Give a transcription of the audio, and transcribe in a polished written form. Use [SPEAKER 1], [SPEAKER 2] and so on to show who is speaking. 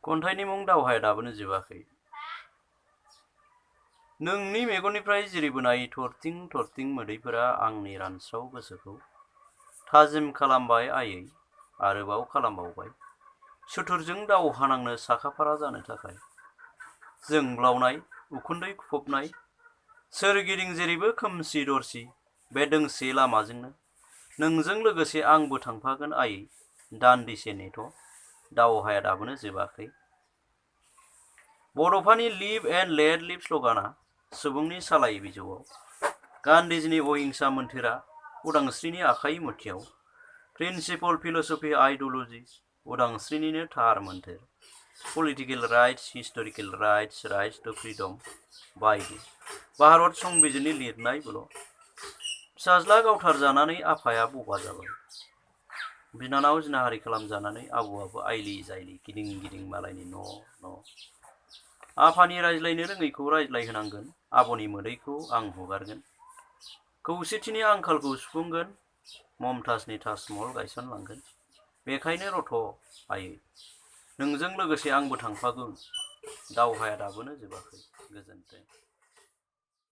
[SPEAKER 1] खन्थाइनि मुं दावहाया दाबोनो जोबाखै। नोंनि मेगननिफ्राय जिरिबोनाय थरथिं थरथिं मोदैफोरा आंनि रानस्राव गोसोखौ थाजिम खालामबाय आयै, आरोबाव खालामबावबाय। सुथुरजों दावहा नांनो साखाफारा जानो थाखाय जोंब्लावनाय उखुन्दै खुफबनाय सोरगिदिं जेरैबो खोमसि दरसि बे दोंसे लामाजोंनो नोंजों लोगोसे आंबो थांफागोन आयै, दान्दिसे नेथ', दावहाया दाबोनो जोबाखै। बड'फानि लिभ एन्ड लेट लिभ स्ल'गाना सुबुंनि सालाय बिजौआव, गान्धीजिनि अहिंसा मोन्थोरा उदांस्रिनि आखाइ मुथियाव, प्रिन्सिपल फिल'सफि आइडिय'ल'जि उदांस्रिनिनो थार मोन्थोर, political rights, historical rights, rights to freedom बायदि भारत संबिजिरनि लिरनायबोल'। फिसाज्ला गावथारजानानै आफाया बबा जाबाय, बिनानाव जिनाहारि खालामजानानै आबौआबो आइलि जाइलि गिदिं गिदिं मालायनि न' न'। आफानि रायज्लायनो रोङैखौ रायज्लायहोनांगोन, आब'नि मोदैखौ आं हुगारगोन, खौसेथिनि आंखालखौ सुफुंगोन, ममताजनि ताजमहल गायसनलांगोन। बेखायनो रथ' आयै, नोंजों लोगोसे आंबो थांफागोन, दावहाया दाबोनो जोबाखै। गोजोन्थों।